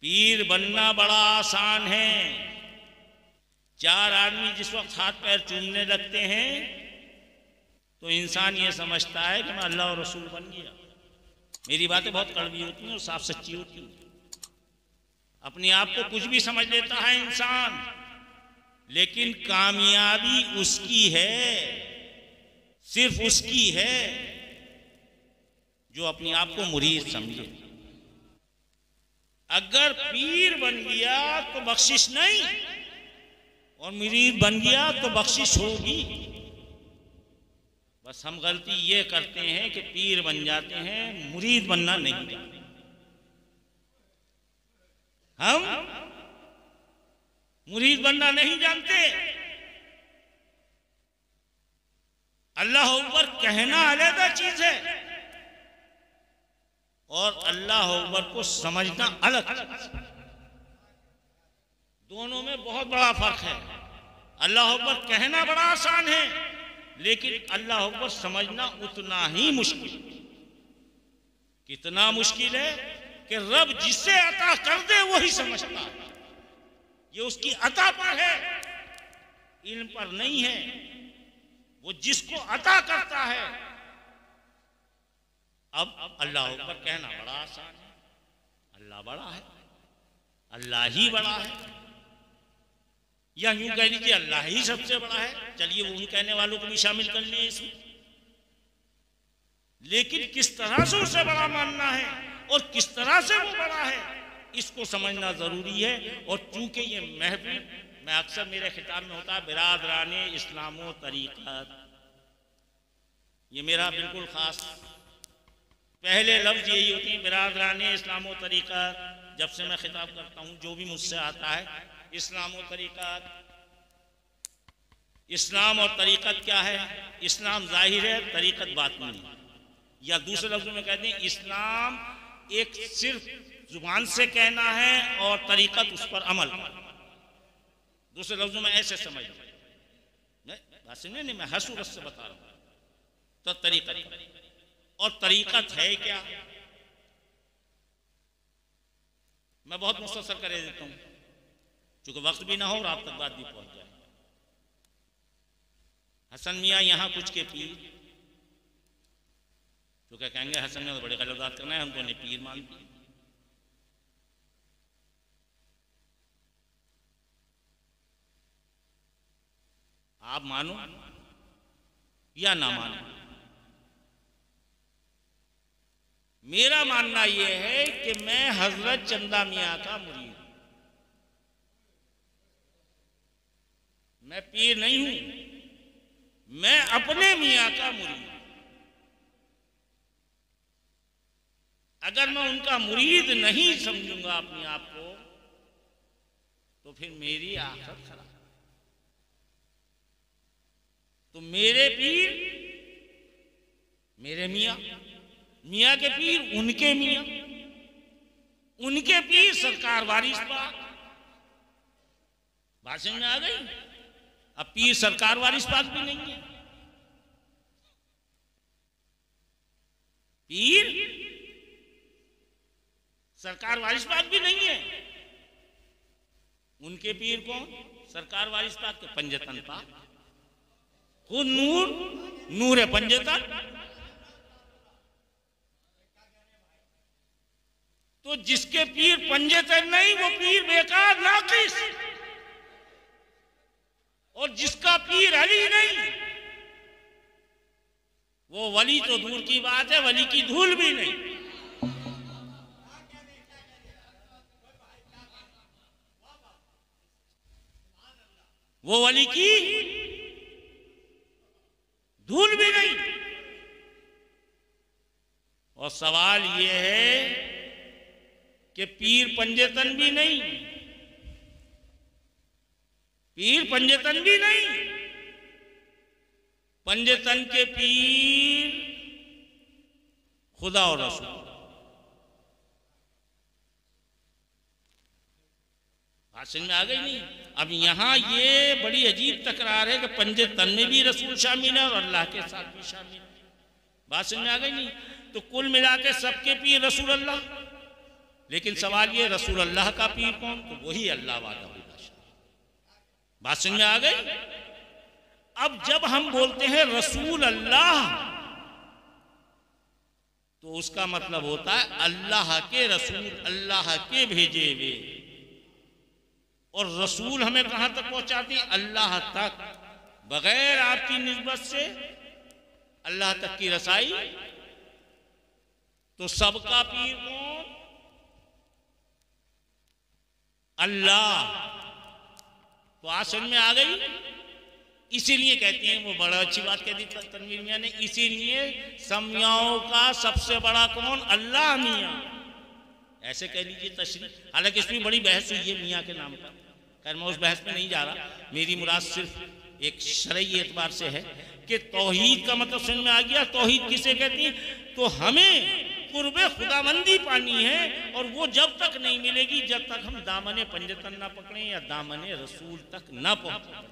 पीर बनना बड़ा आसान है। चार आदमी जिस वक्त हाथ पैर चूमने लगते हैं तो इंसान ये समझता है कि मैं अल्लाह और रसूल बन गया। मेरी बातें बहुत कड़वी होती हैं और साफ सच्ची होती हैं। अपने आप को कुछ भी समझ लेता है इंसान, लेकिन कामयाबी उसकी है, सिर्फ उसकी है जो अपने आप को मुरीद समझे। अगर पीर बन गया तो बख्शिश नहीं, और मुरीद बन गया तो बख्शिश होगी। बस हम गलती ये करते हैं कि पीर बन जाते हैं, मुरीद बनना नहीं जानते। हम मुरीद बनना नहीं जानते। अल्लाह अकबर कहना अलग चीज है और अल्लाह अकबर को समझना अलग चीज है। दोनों में बहुत बड़ा फर्क है। अल्लाह अकबर कहना बड़ा आसान है, लेकिन अल्लाह अकबर समझना उतना ही मुश्किल। कितना मुश्किल है कि रब जिसे अता कर दे वही समझता है। ये उसकी अता पर है, इल्म पर नहीं है। वो जिसको अता करता है। अब अल्लाह अकबर कहना बड़ा आसान है। अल्लाह बड़ा है, अल्लाह ही बड़ा है, या यूं कह लीजिए अल्लाह ही सबसे बड़ा है। चलिए उन कहने वालों को भी शामिल कर लें इसमें। लेकिन किस तरह से उसे बड़ा मानना है और किस तरह से वो बड़ा है, इसको समझना जरूरी है। और चूंकि ये महफिल मैं अक्सर मेरे खिताब में होता है बिरादराने इस्लाम व तरीक़त, ये मेरा बिल्कुल खास पहले लफ्ज यही होते हैं, बिरादराने इस्लाम व तरीक़त। जब से मैं खिताब करता हूँ जो भी मुझसे आता है, इस्लाम व तरीक़त। इस्लाम और तरीक़त क्या है? इस्लाम जाहिर है, तरीक़त बातिनी है। या दूसरे लफ्जों में कहते हैं इस्लाम एक सिर्फ जुबान से कहना है और तरीक़त उस पर अमल। दूसरे लफ्जों में ऐसे समझ बात समझे नहीं, मैं हसूरत से बता रहा हूं। तो तरीक़त और तरीक़त है क्या, मैं बहुत मुख्तसर कर देता हूं चूंकि वक्त भी ना हो और आप तक बात भी पहुंच जाए। हसन मियाँ यहाँ कुछ के पीर, तो क्या कहेंगे हसन मियाँ तो बड़े गलत बात करना है, हमको नहीं पीर मानती। आप मानो या ना मानो, मेरा मानना यह है कि मैं हजरत चंदा मियाँ का मुरीद, मैं पीर नहीं हूं, मैं अपने मियाँ का मुरीद। अगर मैं उनका मुरीद नहीं समझूंगा अपने आप को, तो फिर मेरी आखिरत खराब। तो मेरे पीर मेरे मियाँ, मियाँ के पीर उनके मियाँ, उनके पीर सरकार वारिस पाक। बात समझ में आ गई? अब पीर सरकार वारिस पाक भी नहीं है। पीर सरकार वारिस पाक भी नहीं है। उनके पीर कौन? सरकार वारिस पाक के पंजतन पाक, खुद नूर, नूर पंजतन। तो जिसके पीर पंजतन नहीं वो पीर बेकार नाकिस, और जिसका पीर अली नहीं वो वली तो दूर की बात है, वली की धूल भी नहीं। वो वली की धूल भी नहीं। और सवाल ये है कि पीर पंजतन भी नहीं, पीर पंजतन भी नहीं, पंजतन के पीर खुदा और रसूल। बात समझ में आ गई नहीं? अब यहां ये बड़ी अजीब तकरार है कि पंजतन में भी रसूल शामिल है और अल्लाह के साथ भी शामिल है। बात समझ में आ गई नहीं? तो कुल मिला के सबके पीर रसूल अल्लाह, लेकिन सवाल ये रसूल अल्लाह का पीर कौन? तो वही अल्लाह वाला। बात समझ में आ गई? अब जब हम बोलते हैं रसूल अल्लाह, तो उसका मतलब होता है अल्लाह के रसूल, अल्लाह के भेजे हुए। और रसूल हमें कहां तक पहुंचाती? अल्लाह तक, बगैर आपकी निस्बत से अल्लाह तक की रसाई। तो सबका पीर कौन? अल्लाह। तो आज समझ में आ गई? इसीलिए कहती हैं, वो बड़ा अच्छी बात कह दी तनवीर मियां ने, इसीलिए समियाओं का सबसे बड़ा कौन? अल्लाह मियां। ऐसे कह लीजिए तशरीह। हालांकि इसमें बड़ी बहस हुई है मियां के नाम पर। खैर मैं उस बहस में नहीं जा रहा, मेरी मुराद सिर्फ एक शरई एतबार से है कि तौहीद का मतलब समझ में आ गया। तौहीद किसे कहती है? तो हमें कुर्बे खुदाबंदी पानी है, और वो जब तक नहीं मिलेगी जब तक हम दामने पंजतन ना पकड़ें या दामने रसूल तक ना पहुंचे।